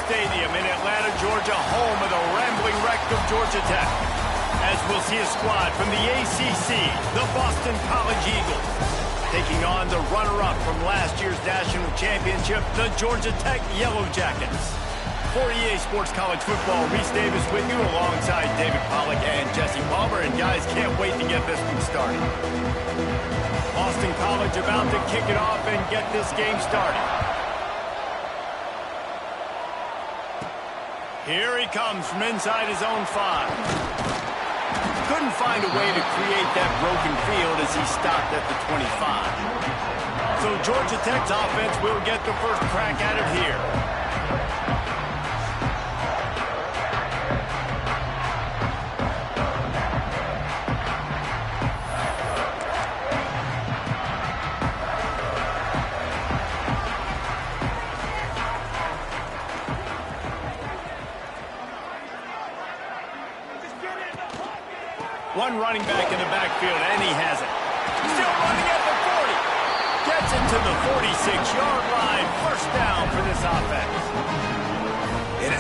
Stadium in Atlanta, Georgia, home of the rambling wreck of Georgia Tech. As we'll see a squad from the ACC, the Boston College Eagles, taking on the runner-up from last year's national championship, the Georgia Tech Yellow Jackets. For EA Sports College Football, Reese Davis with you alongside David Pollack and Jesse Palmer. And guys, can't wait to get this one started. Boston College about to kick it off and get this game started. Here he comes from inside his own 5. Couldn't find a way to create that broken field as he stopped at the 25. So Georgia Tech's offense will get the first crack at it here. One running back in the backfield, and he has it. Still running at the 40. Gets it to the 46-yard line. First down for this offense.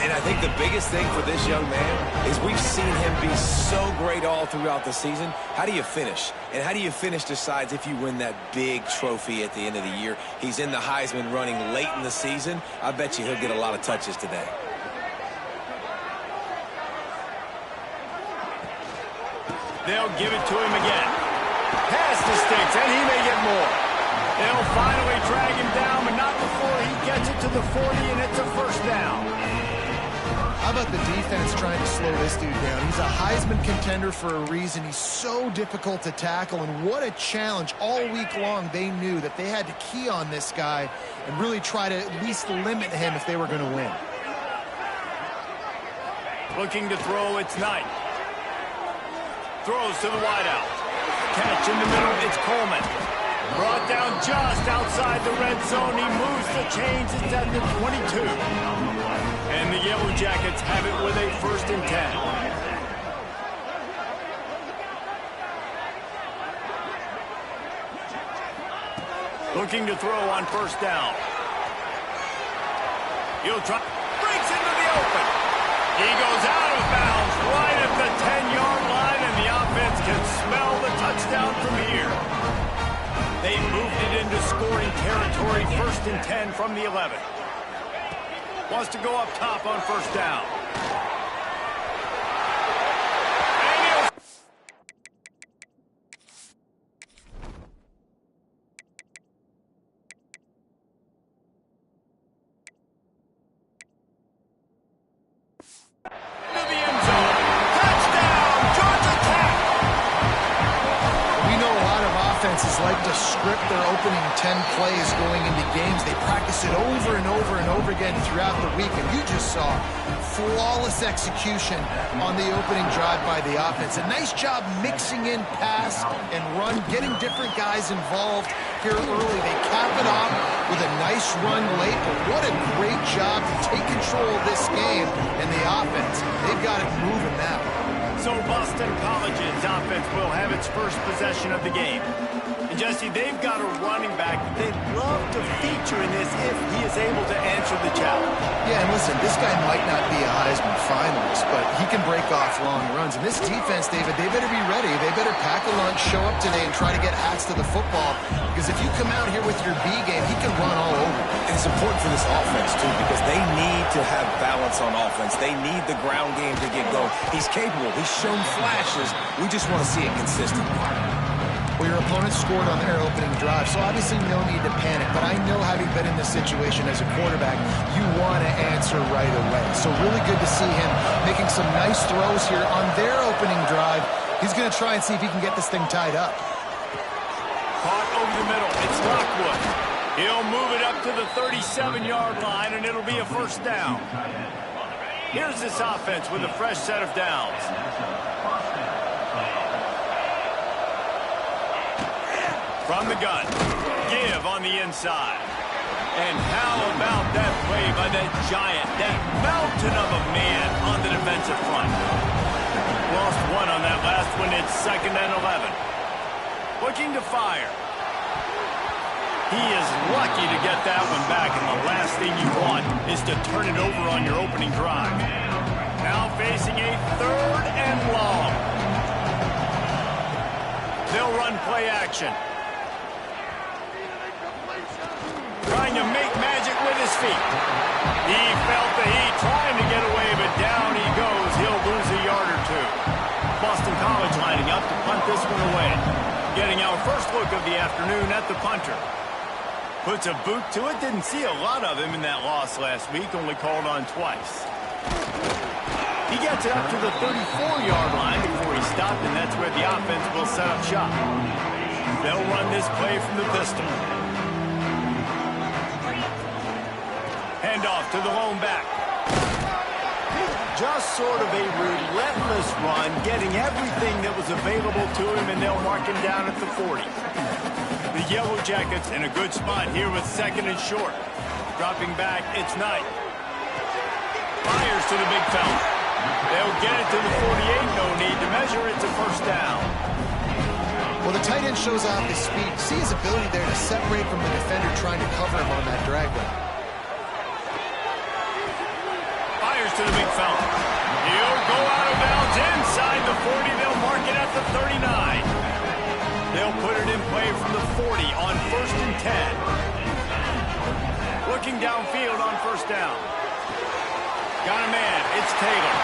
And I think the biggest thing for this young man is we've seen him be so great all throughout the season. How do you finish? And how do you finish decides if you win that big trophy at the end of the year. He's in the Heisman running late in the season. I bet you he'll get a lot of touches today. They'll give it to him again. Pass the sticks, and he may get more. They'll finally drag him down, but not before he gets it to the 40, and it's a first down. How about the defense trying to slow this dude down? He's a Heisman contender for a reason. He's so difficult to tackle, and what a challenge. All week long, they knew that they had to key on this guy and really try to at least limit him if they were going to win. Looking to throw, it's Knight. Throws to the wideout. Catch in the middle, it's Coleman. Brought down just outside the red zone. He moves the chains. It's at the 22. And the Yellow Jackets have it with a 1st and 10. Looking to throw on first down. He'll try. Breaks into the open. He goes out of bounds right at the 10-yard line, and the offense can smell the touchdown from here. They moved it into scoring territory, 1st and 10 from the 11. Wants to go up top on first down. Like to script their opening 10 plays going into games. They practice it over and over and over again throughout the week, and you just saw flawless execution on the opening drive by the offense. A nice job mixing in pass and run, getting different guys involved here early. They cap it off with a nice run late, but what a great job to take control of this game and the offense. They've got it moving now. So Boston College's offense will have its first possession of the game. And Jesse, they've got a running back they'd love to feature in this if he is able to answer the challenge. Yeah, and listen, this guy might not be a Heisman finalist, but he can break off long runs. And this defense, David, they better be ready. They better pack a lunch, show up today, and try to get hats to the football. Because if you come out here with your B game, he can run all over. And it's important for this offense, too, because they need to have balance on offense. They need the ground game to get going. He's capable. He's shown flashes. We just want to see it consistently. Well, your opponent scored on their opening drive, so obviously no need to panic. But I know, having been in this situation as a quarterback, you want to answer right away. So really good to see him making some nice throws here on their opening drive. He's going to try and see if he can get this thing tied up. Caught over the middle. It's Lockwood. He'll move it up to the 37-yard line, and it'll be a first down. Here's this offense with a fresh set of downs. From the gun, give on the inside. And how about that play by that giant, that mountain of a man on the defensive front? Lost one on that last one. It's 2nd and 11. Looking to fire. He is lucky to get that one back, and the last thing you want is to turn it over on your opening drive. Now facing a 3rd and long. They'll run play action. Trying to make magic with his feet. He felt the heat, trying to get away, but down he goes. He'll lose a yard or two. Boston College lining up to punt this one away. Getting our first look of the afternoon at the punter. Puts a boot to it. Didn't see a lot of him in that loss last week. Only called on twice. He gets it up to the 34-yard line before he stopped, and that's where the offense will set up shop. They'll run this play from the pistol. Handoff to the lone back. Just sort of a relentless run, getting everything that was available to him, and they'll mark him down at the 40. The Yellow Jackets in a good spot here with 2nd and short. Dropping back, it's Knight. Fires to the big fella. They'll get it to the 48, no need to measure it to first down. Well, the tight end shows off his speed. See his ability there to separate from the defender trying to cover him on that drag route. Fires to the big fella. He'll go out of bounds inside the 40. They'll mark it at the 39. They'll put it in play from the 40 on 1st and 10. Looking downfield on first down. Got a man. It's Taylor.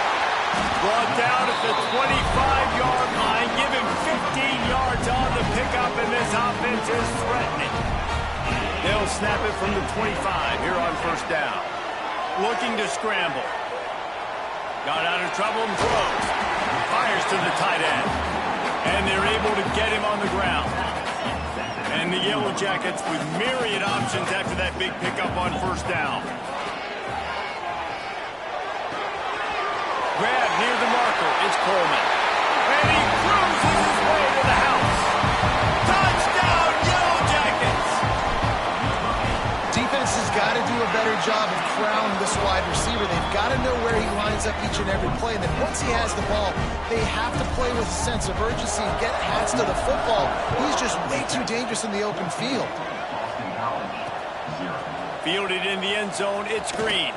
Brought down at the 25-yard line. Give him 15 yards on the pickup, and this offense is threatening. They'll snap it from the 25 here on first down. Looking to scramble. Got out of trouble and throws. Fires to the tight end. And they're able to get him on the ground. And the Yellow Jackets with myriad options after that big pickup on first down. Grab near the marker. It's Coleman. And he cruises his way to the house. Touchdown, Yellow Jackets! Defense has got to do a better job of crowning this wide receiver. They've got to know where he lines up each and every play. And then once he has the ball, they have to play with a sense of urgency and get hats to the football. He's just way too dangerous in the open field. Fielded in the end zone, it's Green.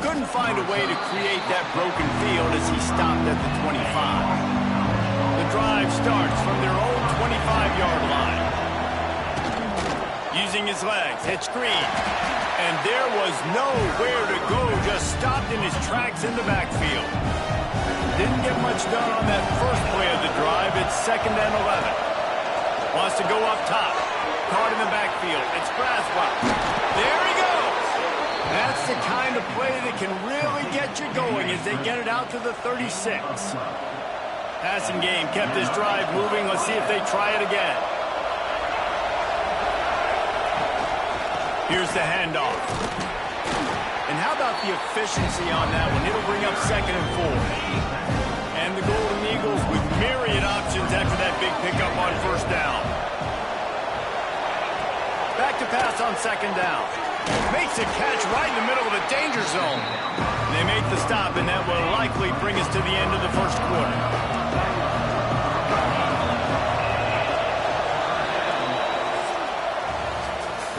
Couldn't find a way to create that broken field as he stopped at the 25. The drive starts from their own 25-yard line. Using his legs, hits Green. And there was nowhere to go, just stopped in his tracks in the backfield. Didn't get much done on that first play of the drive. It's 2nd and 11. Wants to go up top. Caught in the backfield. It's Braswell. There he goes. That's the kind of play that can really get you going as they get it out to the 36. Passing game kept this drive moving. Let's see if they try it again. Here's the handoff. And how about the efficiency on that one? It'll bring up 2nd and 4. And the Golden Eagles with myriad options after that big pickup on first down. Back to pass on 2nd down. Makes a catch right in the middle of the danger zone. And they make the stop, and that will likely bring us to the end of the first quarter.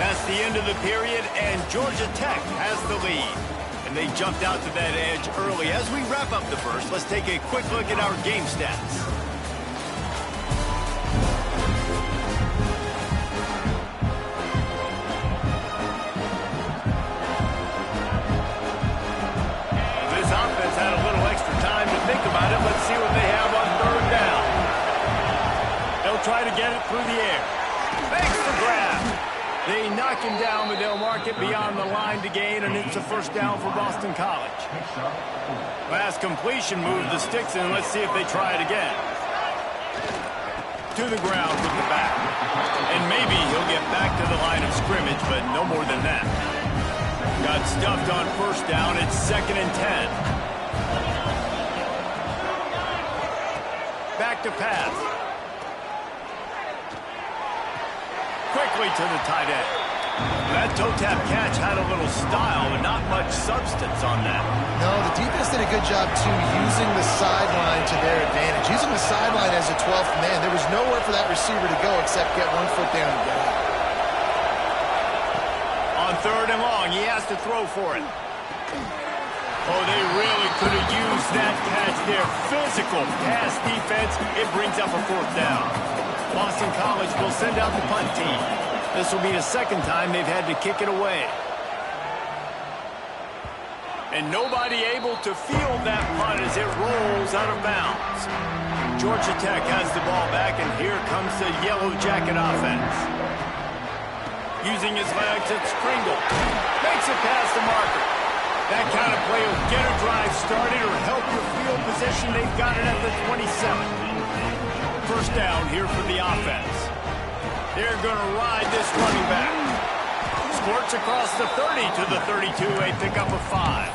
That's the end of the period, and Georgia Tech has the lead. And they jumped out to that edge early. As we wrap up the first, let's take a quick look at our game stats. Let's see what they have on 3rd down. They'll try to get it through the air. Makes the grab. They knock him down, but they'll mark it beyond the line to gain, and it's a first down for Boston College. Last completion moved the sticks in. Let's see if they try it again. To the ground with the back. And maybe he'll get back to the line of scrimmage, but no more than that. Got stuffed on first down. It's 2nd and 10. Back to pass. Quickly to the tight end. That toe tap catch had a little style, but not much substance on that. No, the defense did a good job, too, using the sideline to their advantage. Using the sideline as a 12th man. There was nowhere for that receiver to go except get 1 foot down and get out. On 3rd and long, he has to throw for it. Oh, they really could have used that catch there. Physical pass defense. It brings up a 4th down. Boston College will send out the punt team. This will be the 2nd time they've had to kick it away. And nobody able to field that punt as it rolls out of bounds. Georgia Tech has the ball back, and here comes the Yellow Jacket offense. Using his legs, it's Kringle. Makes it past the marker. That kind of play will get a drive started or help your field position. They've got it at the 27. 1st down here for the offense. They're going to ride this running back. Squirts across the 30 to the 32. They pick up a 5.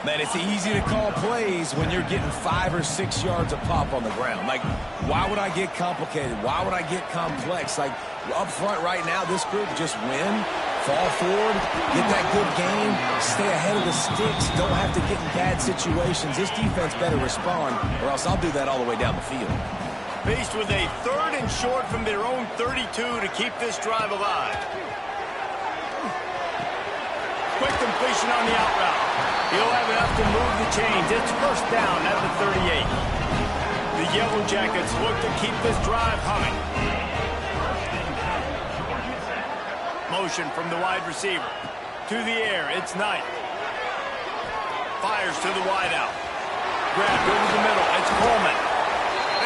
Man, it's easy to call plays when you're getting 5 or 6 yards of pop on the ground. Like, why would I get complicated? Why would I get complex? Like, up front right now, this group just win, fall forward, get that good game, stay ahead of the sticks, don't have to get in bad situations. This defense better respond, or else I'll do that all the way down the field. Faced with a 3rd and short from their own 32 to keep this drive alive. Quick completion on the out route. He'll have enough to move the chains. It's 1st down at the 38. The Yellow Jackets look to keep this drive humming. Motion from the wide receiver. To the air, it's Knight. Fires to the wideout. Grabbed over the middle, it's Coleman.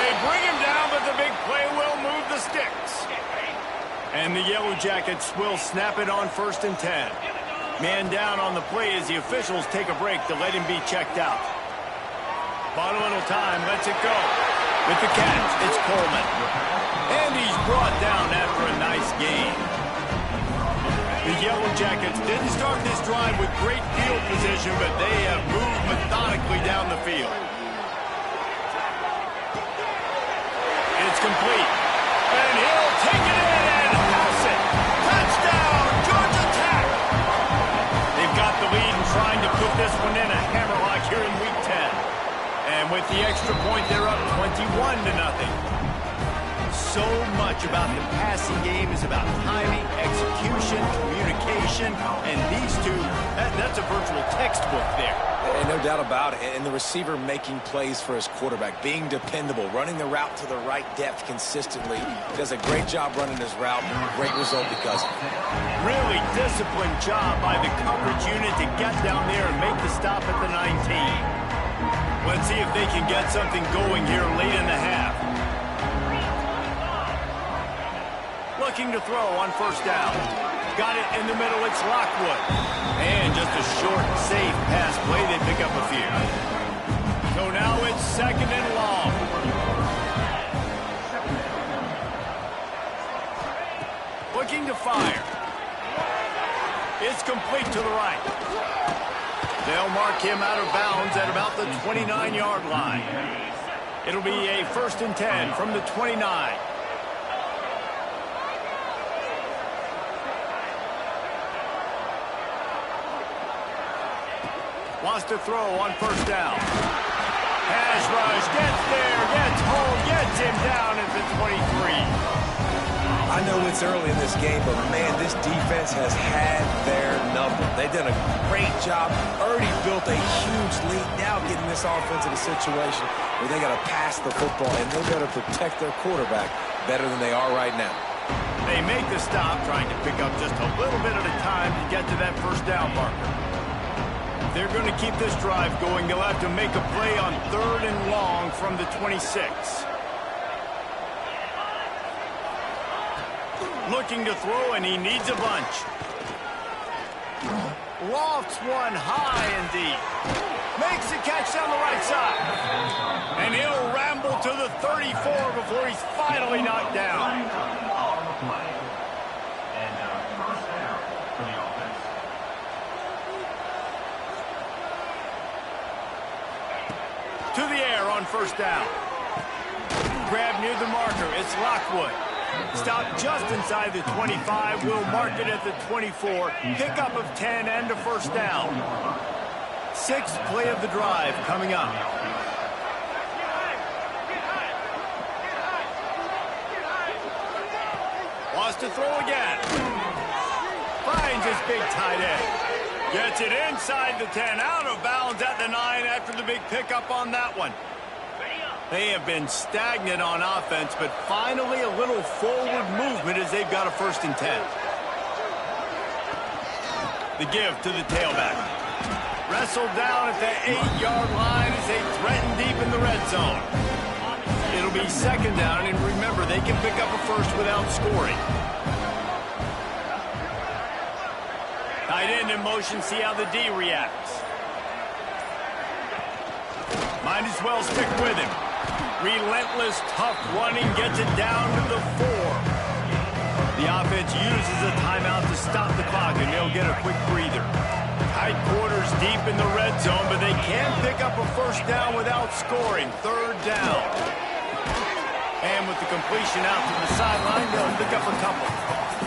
They bring him down, but the big play will move the sticks. And the Yellow Jackets will snap it on 1st and 10. Man down on the play as the officials take a break to let him be checked out. Bought a little time, lets it go. With the catch, it's Coleman. And he's brought down after a nice gain. The Yellow Jackets didn't start this drive with great field position, but they have moved methodically down the field. It's complete. And he'll take it in and house it. Touchdown, Georgia Tech! They've got the lead and trying to put this one in a hammerlock here in Week 10. And with the extra point, they're up 21-0. So much about the passing game is about timing, execution, communication, and these two, that's a virtual textbook there. And no doubt about it. And the receiver making plays for his quarterback, being dependable, running the route to the right depth consistently. Does a great job running his route. Great result because of it. Really disciplined job by the coverage unit to get down there and make the stop at the 19. Let's see if they can get something going here late in the half. Looking to throw on 1st down. Got it in the middle, it's Lockwood. And just a short, safe pass play, they pick up a few. So now it's 2nd and long. Looking to fire. It's complete to the right. They'll mark him out of bounds at about the 29-yard line. It'll be a 1st and 10 from the 29. Wants to throw on 1st down. Pass rush, gets there, gets home, gets him down at the 23. I know it's early in this game, but man, this defense has had their number. They've done a great job, already built a huge lead, now getting this offense in a situation where they got to pass the football, and they got to protect their quarterback better than they are right now. They make the stop, trying to pick up just a little bit at a time to get to that 1st down marker. They're going to keep this drive going. They'll have to make a play on 3rd and long from the 26. Looking to throw, and he needs a bunch. Lofts one high and deep. Makes the catch down the right side. And he'll ramble to the 34 before he's finally knocked down. To the air on 1st down. Grab near the marker. It's Lockwood. Stop just inside the 25. We'll mark it at the 24. Pickup of 10 and a first down. Sixth play of the drive coming up. Wants to throw again. Finds his big tight end. Gets it inside the 10. Out of bounds at the 9 after the big pickup on that one. They have been stagnant on offense, but finally a little forward movement as they've got a 1st and 10. The give to the tailback. Wrestled down at the 8-yard line as they threaten deep in the red zone. It'll be 2nd down, and remember, they can pick up a first without scoring. Tight end in motion, see how the D reacts. Might as well stick with him. Relentless, tough running, gets it down to the 4. The offense uses a timeout to stop the clock, and they'll get a quick breather. Tight quarters deep in the red zone, but they can pick up a first down without scoring. 3rd down. And with the completion out to the sideline, they'll pick up a couple.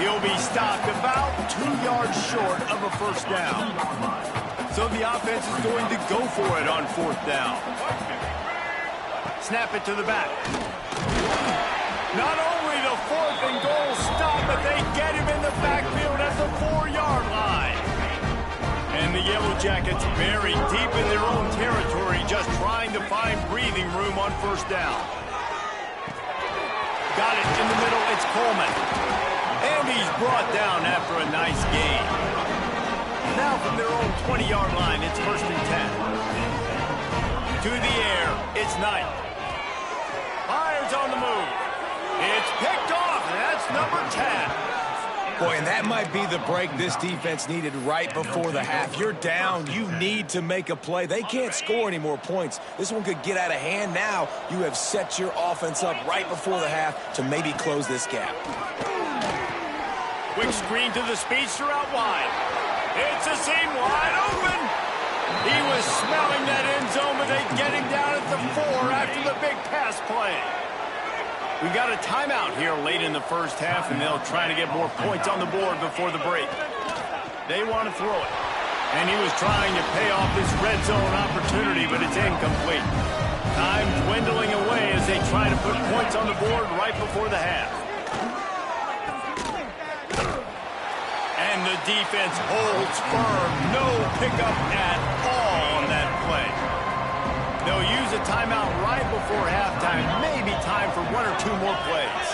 He'll be stopped about 2 yards short of a first down. So the offense is going to go for it on 4th down. Snap it to the back. Not only the 4th and goal stop, but they get him in the backfield at the 4-yard line. And the Yellow Jackets buried deep in their own territory, just trying to find breathing room on 1st down. Got it in the middle, it's Coleman. And he's brought down after a nice gain. Now from their own 20-yard line, it's 1st and 10. To the air, it's Knight. Fires on the move. It's picked off, and that's number 10. Boy, and that might be the break this defense needed right before the half. You're down. You need to make a play. They can't score any more points. This one could get out of hand now. You have set your offense up right before the half to maybe close this gap. Quick screen to the speedster out wide. It's a seam wide open. He was smelling that end zone, but they get him down at the 4 after the big pass play. We got a timeout here late in the first half, and they'll try to get more points on the board before the break. They want to throw it. And he was trying to pay off this red zone opportunity, but it's incomplete. Time dwindling away as they try to put points on the board right before the half. And the defense holds firm. No pickup at all on that play. They'll use a timeout right before halftime. Maybe time for 1 or 2 more plays.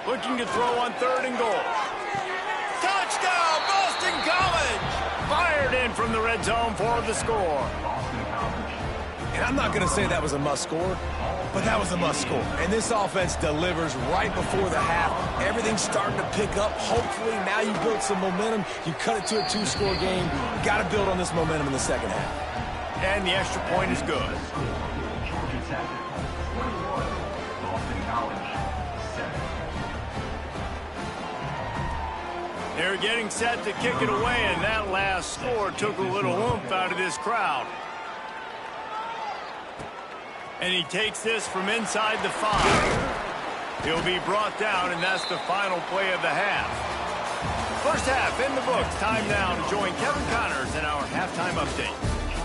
Looking to throw on 3rd and goal. Touchdown, Boston College! Fired in from the red zone for the score. And I'm not going to say that was a must score, but that was a must score. And this offense delivers right before the half. Everything's starting to pick up. Hopefully now you build some momentum. You cut it to a 2-score game. You got to build on this momentum in the second half. And the extra point is good. They're getting set to kick it away, and that last score took a little oomph out of this crowd. And he takes this from inside the 5. He'll be brought down, and that's the final play of the half. First half in the books. Time now to join Kevin Connors in our halftime update.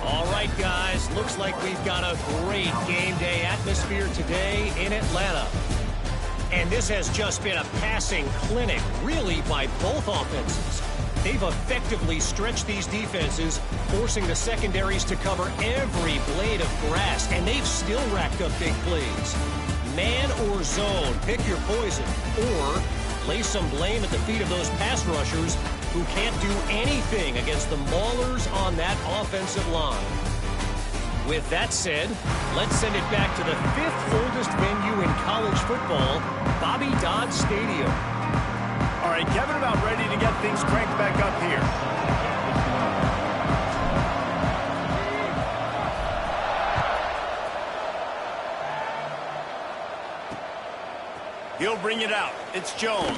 All right, guys, looks like we've got a great game day atmosphere today in Atlanta. And this has just been a passing clinic, really, by both offenses. They've effectively stretched these defenses, forcing the secondaries to cover every blade of grass, and they've still racked up big plays. Man or zone, pick your poison, or lay some blame at the feet of those pass rushers who can't do anything against the maulers on that offensive line. With that said, let's send it back to the 5th oldest venue in college football, Bobby Dodd Stadium. All right, Kevin, about ready to get things cranked back up here. He'll bring it out. It's Jones.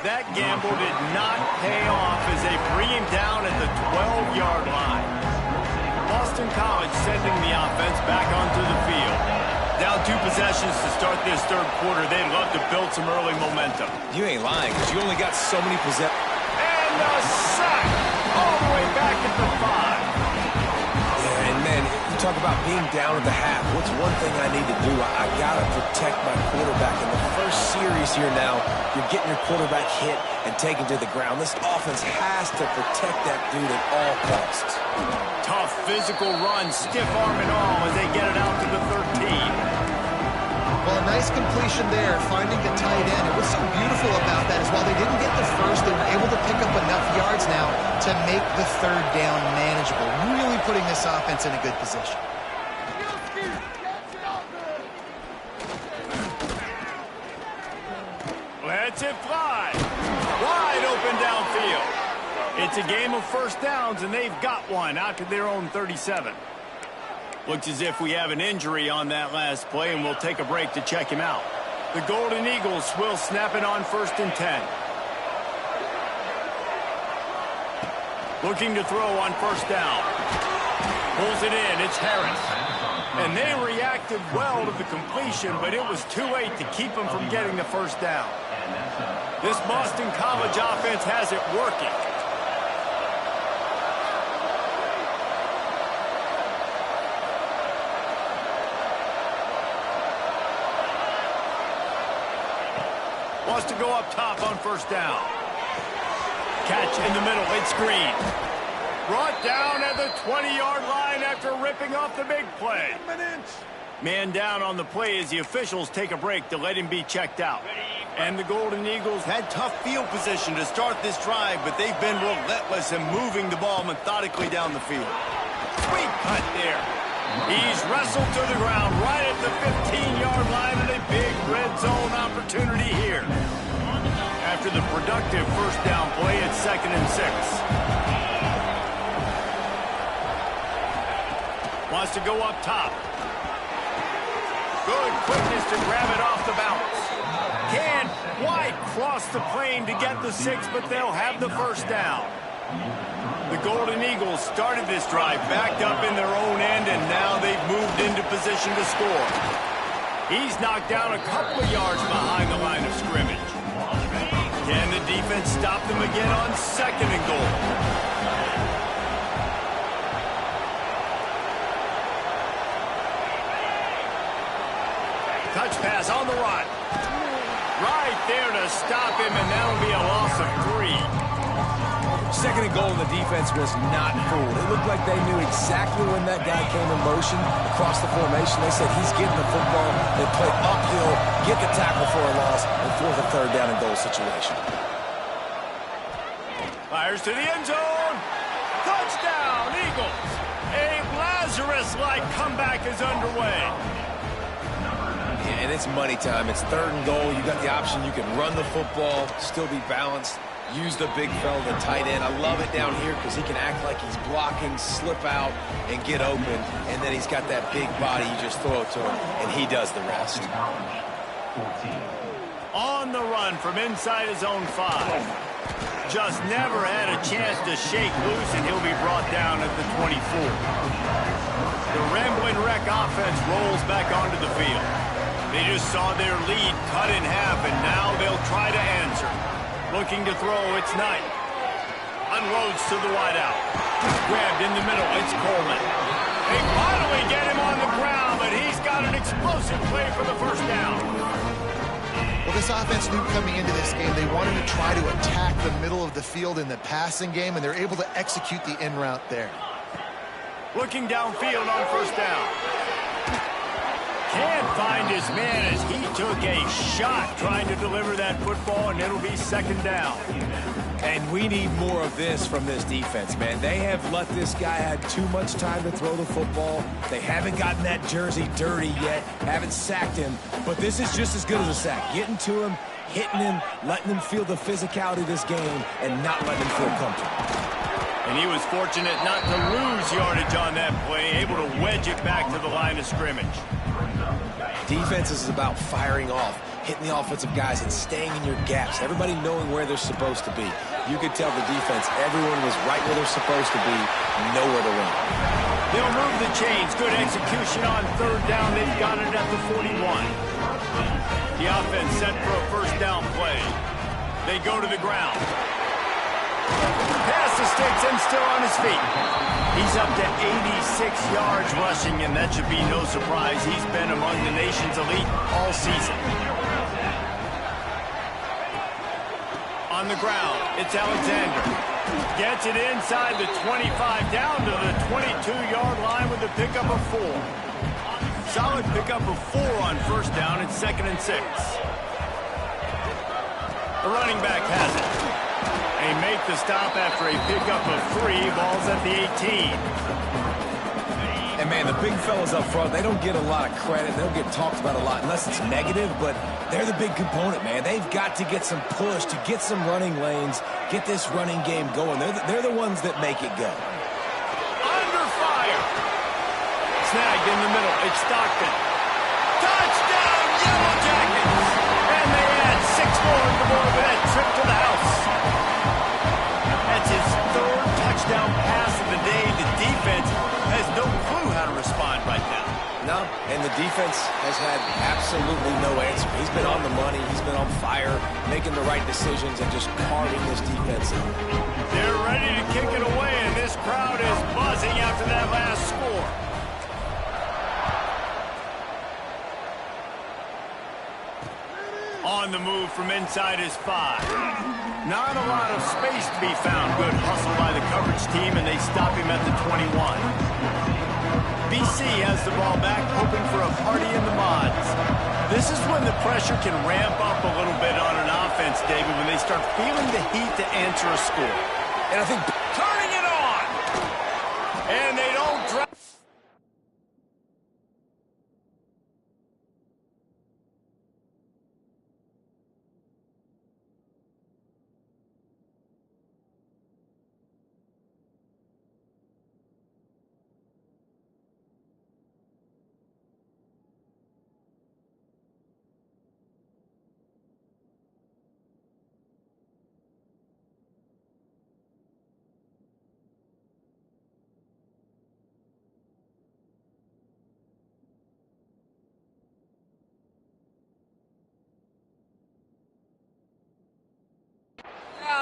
That gamble did not pay off as they bring him down at the 12-yard line. Boston College sending the offense back onto the field. Down 2 possessions to start this third quarter. They'd love to build some early momentum. You ain't lying, because you only got so many possessions. And a sack all the way back at the 5. Yeah, and man, you talk about being down at the half. What's one thing I need to do? I got to protect my quarterback. In the first series here now, you're getting your quarterback hit and taken to the ground. This offense has to protect that dude at all costs. Tough physical run, stiff arm and all as they get it out to the 13. Well, a nice completion there, finding the tight end. And what's so beautiful about that is while they didn't get the first, they were able to pick up enough yards now to make the third down manageable, really putting this offense in a good position. Lets it fly. Wide open downfield. It's a game of first downs, and they've got one out to their own 37. Looks as if we have an injury on that last play, and we'll take a break to check him out. The Golden Eagles will snap it on 1st and 10. Looking to throw on 1st down. Pulls it in. It's Harris. And they reacted well to the completion, but it was too late to keep them from getting the 1st down. This Boston College offense has it working. Wants to go up top on 1st down. Catch in the middle. It's Green. Brought down at the 20-yard line after ripping off the big play. Man down on the play as the officials take a break to let him be checked out. And the Golden Eagles had tough field position to start this drive, but they've been relentless in moving the ball methodically down the field. Sweet cut there. He's wrestled to the ground right at the 15-yard line and a big red zone opportunity here. After the productive 1st down play, it's 2nd and 6. Wants to go up top. Good quickness to grab it off the bounce. Can White cross the plane to get the 6, but they'll have the 1st down. The Golden Eagles started this drive backed up in their own end, and now they've moved into position to score. He's knocked down a couple of yards behind the line of scrimmage. Can the defense stop them again on 2nd and goal? Touch pass on the run. Right there to stop him, and that'll be a loss of 3. 2nd and goal, and the defense was not fooled. It looked like they knew exactly when that guy came in motion across the formation. They said he's getting the football. They play uphill, get the tackle for a loss, and 4th and 3rd down and goal situation. Fires to the end zone. Touchdown, Eagles. A Lazarus-like comeback is underway. Yeah, and it's money time. It's 3rd and goal. You got the option. You can run the football, still be balanced. Use the big fella, the tight end. I love it down here because he can act like he's blocking, slip out, and get open. And then he's got that big body. You just throw it to him, and he does the rest. On the run from inside his own 5. Just never had a chance to shake loose, and he'll be brought down at the 24. The Rambling Wreck offense rolls back onto the field. They just saw their lead cut in half, and now they'll try to answer. Looking to throw, it's Knight. Unloads to the wideout. Grabbed in the middle, it's Coleman. They finally get him on the ground, but he's got an explosive play for the 1st down. Well, this offense knew coming into this game they wanted to try to attack the middle of the field in the passing game, and they're able to execute the in route there. Looking downfield on 1st down. Can't find his man as he took a shot trying to deliver that football, and it'll be 2nd down. And we need more of this from this defense, man. They have let this guy have too much time to throw the football. They haven't gotten that jersey dirty yet, haven't sacked him. But this is just as good as a sack. Getting to him, hitting him, letting him feel the physicality of this game, and not letting him feel comfortable. And he was fortunate not to lose yardage on that play, able to wedge it back to the line of scrimmage. Defense is about firing off, hitting the offensive guys and staying in your gaps, everybody knowing where they're supposed to be. You could tell the defense, everyone was right where they're supposed to be, nowhere to run. They'll move the chains. Good execution on third down. They've got it at the 41. The offense set for a first down play. They go to the ground. Pass the sticks and still on his feet. He's up to 86 yards rushing, and that should be no surprise. He's been among the nation's elite all season. On the ground, it's Alexander. Gets it inside the 25, down to the 22-yard line with a pickup of 4. Solid pickup of 4 on first down. It's 2nd and 6. The running back has it. They make the stop after a pickup of 3. Ball's at the 18. And, man, the big fellas up front, they don't get a lot of credit. They don't get talked about a lot unless it's negative, but they're the big component, man. They've got to get some push, to get some running lanes, get this running game going. They're the ones that make it go. Under fire. Snagged in the middle. It's Stockton. Touchdown, Yellow Jackets! And they add 6 more on the board with that trip to the house. That's his 3rd touchdown pass of the day. The defense has no clue how to respond right now. No, and the defense has had absolutely no answer. He's been on the money. He's been on fire, making the right decisions and just carving this defense up. They're ready to kick it away, and this crowd is buzzing after that last score. On the move from inside his 5. Not a lot of space to be found. Good hustle by the coverage team, and they stop him at the 21. BC has the ball back, hoping for a party in the mods. This is when the pressure can ramp up a little bit on an offense, David, when they start feeling the heat to answer a score. And I think Turning it on! And they don't drop.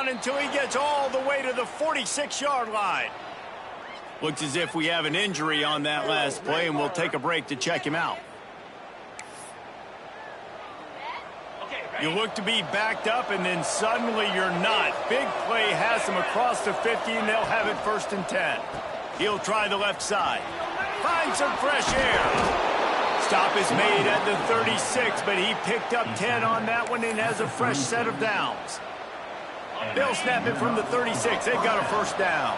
Until he gets all the way to the 46-yard line. Looks as if we have an injury on that last play, and we'll take a break to check him out. You look to be backed up, and then suddenly you're not. Big play has him across the 50, and they'll have it 1st and 10. He'll try the left side. Find some fresh air. Stop is made at the 36, but he picked up 10 on that one and has a fresh set of downs. They'll snap it from the 36. They've got a first down.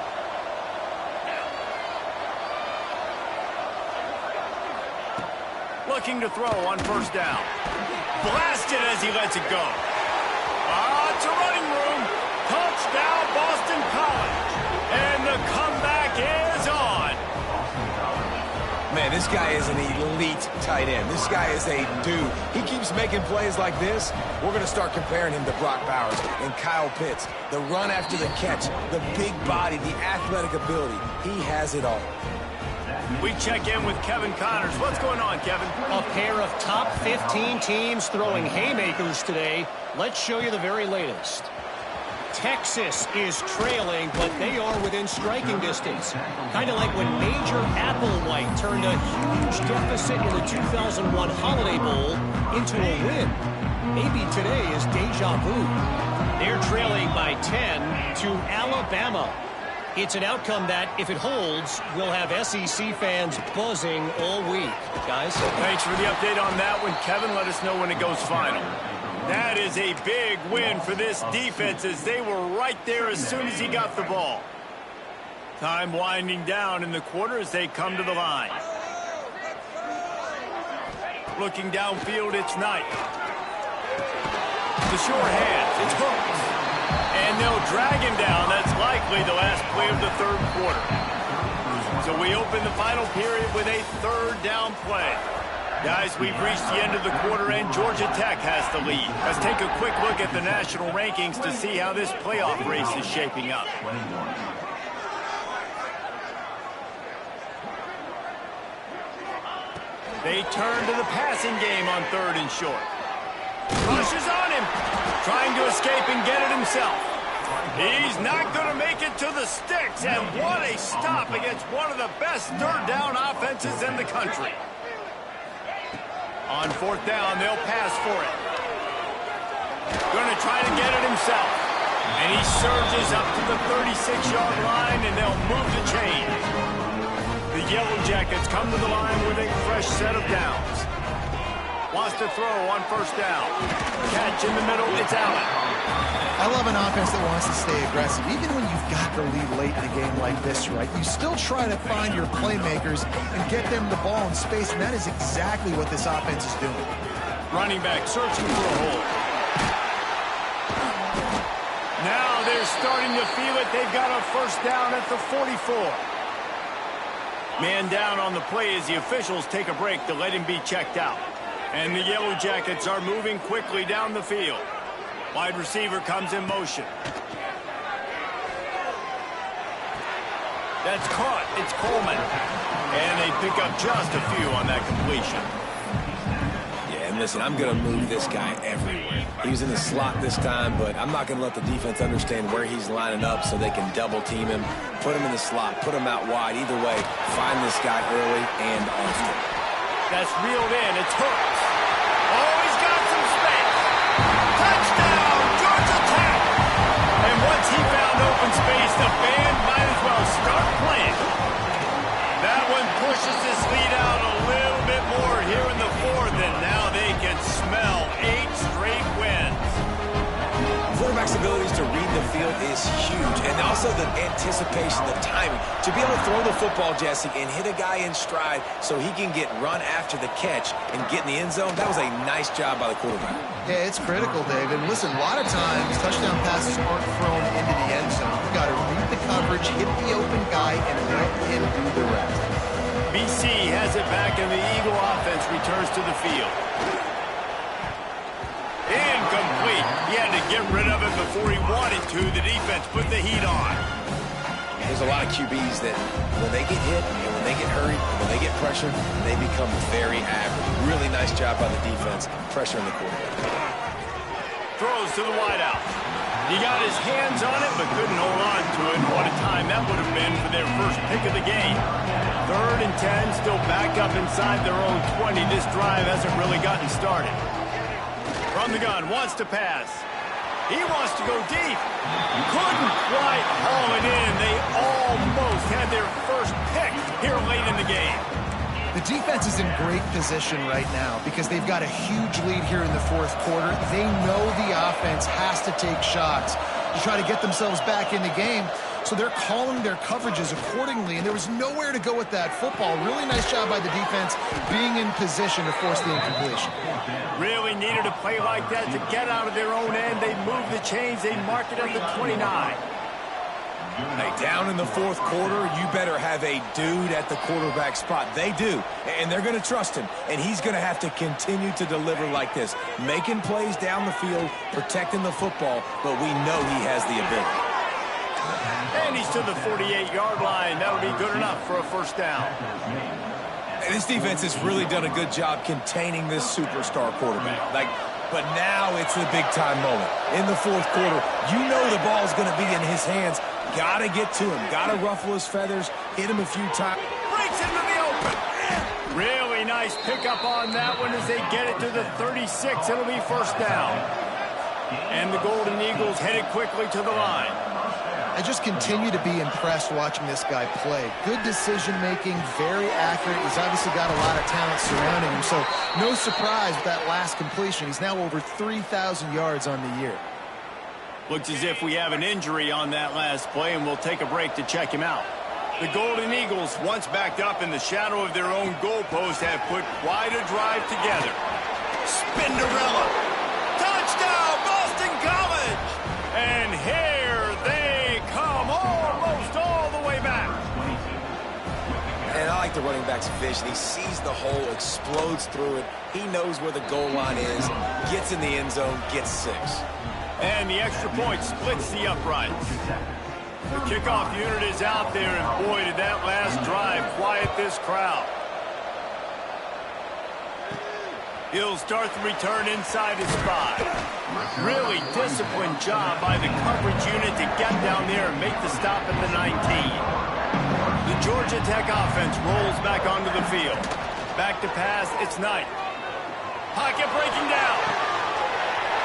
Looking to throw on first down. Blasted as he lets it go. It's a running room. Touchdown, Boston College. And the comeback is on. Man, this guy is an elite tight end. This guy is a dude. He keeps making plays like this. We're going to start comparing him to Brock Bowers and Kyle Pitts. The run after the catch, the big body, the athletic ability. He has it all. We check in with Kevin Connors. What's going on, Kevin? A pair of top 15 teams throwing haymakers today. Let's show you the very latest. Texas is trailing, but they are within striking distance. Kind of like when Major Applewhite turned a huge deficit in the 2001 Holiday Bowl into a win. Maybe today is deja vu. They're trailing by 10 to Alabama. It's an outcome that, if it holds, will have SEC fans buzzing all week. Guys? Thanks for the update on that one, Kevin. Let us know when it goes final. That is a big win for this defense as they were right there as soon as he got the ball. Time winding down in the quarter as they come to the line. Looking downfield, it's Knight. The short hands, it's Hooks. And they'll drag him down. That's likely the last play of the 3rd quarter. So we open the final period with a 3rd down play. Guys, we've reached the end of the quarter, and Georgia Tech has the lead. Let's take a quick look at the national rankings to see how this playoff race is shaping up. They turn to the passing game on 3rd and short. Rushes on him, trying to escape and get it himself. He's not going to make it to the sticks, and what a stop against one of the best third down offenses in the country. On 4th down, they'll pass for it. Going to try to get it himself. And he surges up to the 36-yard line, and they'll move the chains. The Yellow Jackets come to the line with a fresh set of downs. Wants to throw on 1st down. Catch in the middle, it's Allen. I love an offense that wants to stay aggressive. Even when you've got the lead late in a game like this, right, you still try to find your playmakers and get them the ball in space, and that is exactly what this offense is doing. Running back searching for a hole. Now they're starting to feel it. They've got a 1st down at the 44. Man down on the play as the officials take a break to let him be checked out. And the Yellow Jackets are moving quickly down the field. Wide receiver comes in motion. That's caught. It's Coleman. And they pick up just a few on that completion. Yeah, and listen, I'm going to move this guy everywhere. He was in the slot this time, but I'm not going to let the defense understand where he's lining up so they can double team him, put him in the slot, put him out wide. Either way, find this guy early and often. That's reeled in. It's Hooks. Oh, he's got some space. Touchdown, Georgia Tech. And once he found open space, the band might as well start playing. That one pushes this lead out a little bit more here in the 4th, and now they can smell 8 straight wins. Quarterback's abilities to read the field is huge, and also the anticipation, the timing. To be able to throw the football, Jesse, and hit a guy in stride so he can get run after the catch and get in the end zone, that was a nice job by the quarterback. Yeah, it's critical, David. Listen, a lot of times touchdown passes aren't thrown into the end zone. You've got to read the coverage, hit the open guy, and let him do the rest. BC has it back, and the Eagle offense returns to the field. Incomplete. He had to get rid of it before he wanted to. The defense put the heat on. There's a lot of QBs that when they get hit and when they get hurried, when they get pressured, they become very average. Really nice job by the defense, pressuring the quarterback. Throws to the wideout. He got his hands on it, but couldn't hold on to it. What a time that would have been for their first pick of the game. 3rd and 10, still back up inside their own 20. This drive hasn't really gotten started. From the gun, wants to pass. He wants to go deep. Couldn't quite haul it in. They almost had their first pick here late in the game. The defense is in great position right now because they've got a huge lead here in the 4th quarter. They know the offense has to take shots to try to get themselves back in the game. So they're calling their coverages accordingly, and there was nowhere to go with that football. Really nice job by the defense being in position to force the incompletion. Really needed a play like that to get out of their own end. They move the chains. They mark it at the 29. Hey, down in the 4th quarter, you better have a dude at the quarterback spot. They do, and they're going to trust him, and he's going to have to continue to deliver like this, making plays down the field, protecting the football, but we know he has the ability. And he's to the 48-yard line. That'll be good enough for a 1st down. And this defense has really done a good job containing this superstar quarterback. But now it's the big-time moment. In the 4th quarter, you know the ball's going to be in his hands. Got to get to him. Got to ruffle his feathers, hit him a few times. Breaks into the open. Really nice pickup on that one as they get it to the 36. It'll be 1st down. And the Golden Eagles headed quickly to the line. I just continue to be impressed watching this guy play. Good decision-making, very accurate. He's obviously got a lot of talent surrounding him, so no surprise with that last completion. He's now over 3,000 yards on the year. Looks as if we have an injury on that last play, and we'll take a break to check him out. The Golden Eagles, once backed up in the shadow of their own goalpost, have put quite a drive together. Spinderella. Touchdown, Boston College! And here they come almost all the way back. And I like like the running back's vision. He sees the hole, explodes through it. He knows where the goal line is, gets in the end zone, gets 6. And the extra point splits the uprights. The kickoff unit is out there, and boy, did that last drive quiet this crowd. He'll start the return inside his 5. Really disciplined job by the coverage unit to get down there and make the stop at the 19. The Georgia Tech offense rolls back onto the field. Back to pass, it's Knight. Pocket breaking down.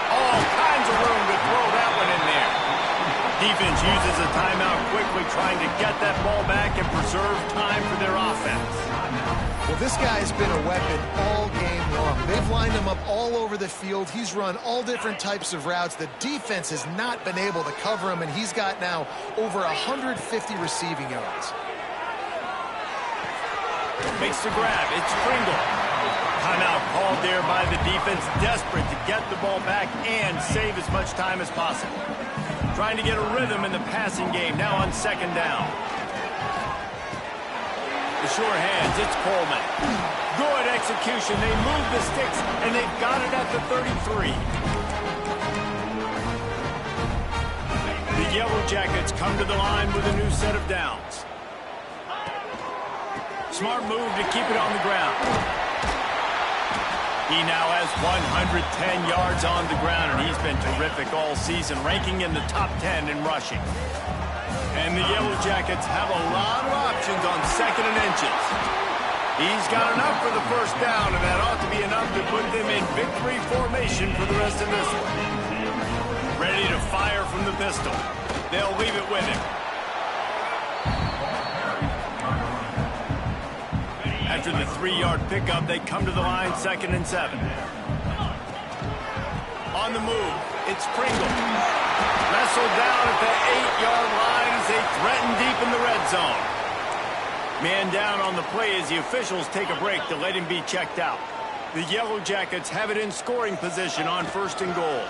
All kinds of room to throw that one in there. Defense uses a timeout quickly, trying to get that ball back and preserve time for their offense. Well, this guy's been a weapon all game long. They've lined him up all over the field. He's run all different types of routes. The defense has not been able to cover him, and he's got now over 150 receiving yards. Makes the grab. It's Pringle. Timeout called there by the defense, desperate to get the ball back and save as much time as possible. Trying to get a rhythm in the passing game, now on 2nd down. The sure hands, it's Coleman. Good execution. They move the sticks, and they've got it at the 33. The Yellow Jackets come to the line with a new set of downs. Smart move to keep it on the ground. He now has 110 yards on the ground, and he's been terrific all season, ranking in the top 10 in rushing. And the Yellow Jackets have a lot of options on 2nd and inches. He's got enough for the first down, and that ought to be enough to put them in victory formation for the rest of this one. Ready to fire from the pistol. They'll leave it with him. After the 3-yard pickup, they come to the line 2nd and 7. On the move, it's Pringle. Wrestled down at the 8-yard line as they threaten deep in the red zone. Man down on the play as the officials take a break to let him be checked out. The Yellow Jackets have it in scoring position on 1st and goal.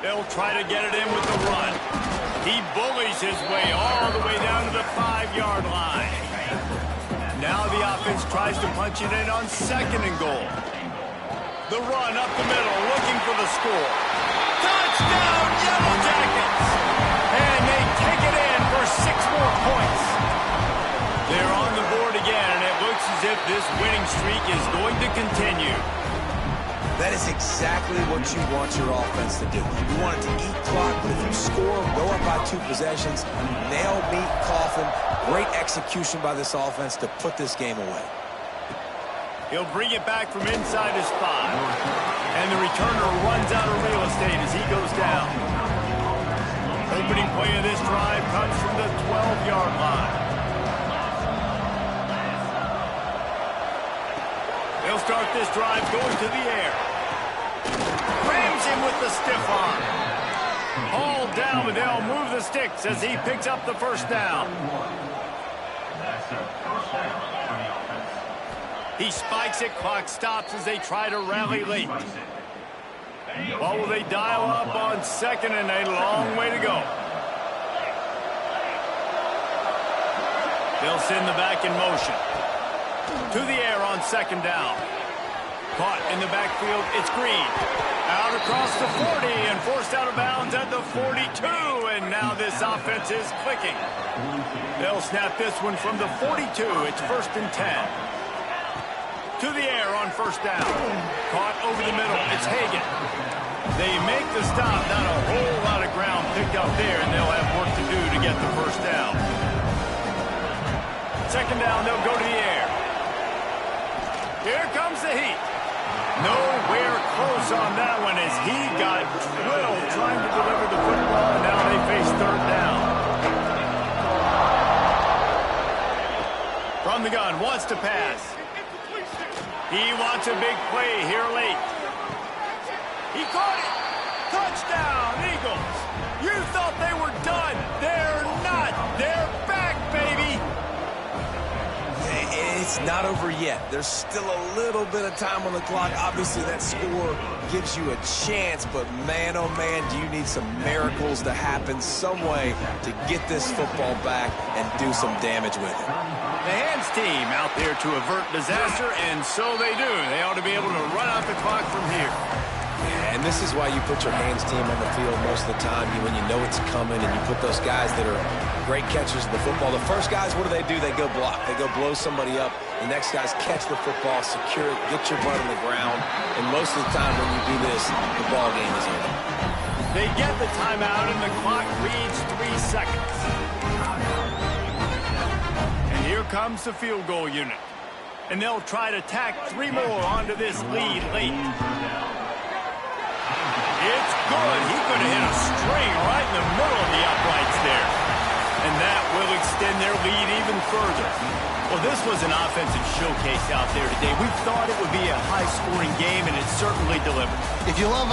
They'll try to get it in with the run. He bullies his way all the way down to the 5-yard line. Now the offense tries to punch it in on 2nd and goal. The run up the middle, looking for the score. Touchdown, Yellow Jackets! And they take it in for 6 more points. They're on the board again, and it looks as if this winning streak is going to continue. That is exactly what you want your offense to do. You want it to eat clock, but if you score, go up by 2 possessions, nail meet Coffin. Great execution by this offense to put this game away. He'll bring it back from inside his 5. And the returner runs out of real estate as he goes down. Opening play of this drive comes from the 12-yard line. They'll start this drive going to the air. Rams him with the stiff arm. Hauled down, but they'll move the sticks as he picks up the 1st down. He spikes it, clock stops as they try to rally late. What will they dial up on 2nd and a long way to go? They'll send the back in motion. To the air on 2nd down. Caught in the backfield, it's Green. Out across the 40 and forced out of bounds at the 42. And now this offense is clicking. They'll snap this one from the 42. It's 1st and 10. To the air on 1st down. Caught over the middle. It's Hagan. They make the stop. Not a whole lot of ground picked up there, and they'll have work to do to get the 1st down. 2nd down, they'll go to the air. Here comes the heat. Nowhere close on that one as he got drilled trying to deliver the football, and now they face 3rd down. From the gun, wants to pass. He wants a big play here late. He caught it. Touchdown, Eagles. You thought they were done. They're not. They're back, baby. It's not over yet. There's still a little bit of time on the clock. Obviously, that score gives you a chance, but man, oh man, do you need some miracles to happen some way to get this football back and do some damage with it. The hands team out there to avert disaster, and so they do. They ought to be able to run out the clock from here. Yeah, and this is why you put your hands team on the field most of the time when you know it's coming, and you put those guys that are great catchers of the football. The first guys, what do? They go block. They go blow somebody up. The next guys catch the football, secure it, get your butt on the ground, and most of the time when you do this, the ball game is over. They get the timeout, and the clock reads 3 seconds. And here comes the field goal unit. And they'll try to tack 3 more onto this lead late. It's good. He could have hit a string right in the middle of the uprights there. And that will extend their lead even further. Well, this was an offensive showcase out there today. We thought it would be a high-scoring game, and it certainly delivered. If you love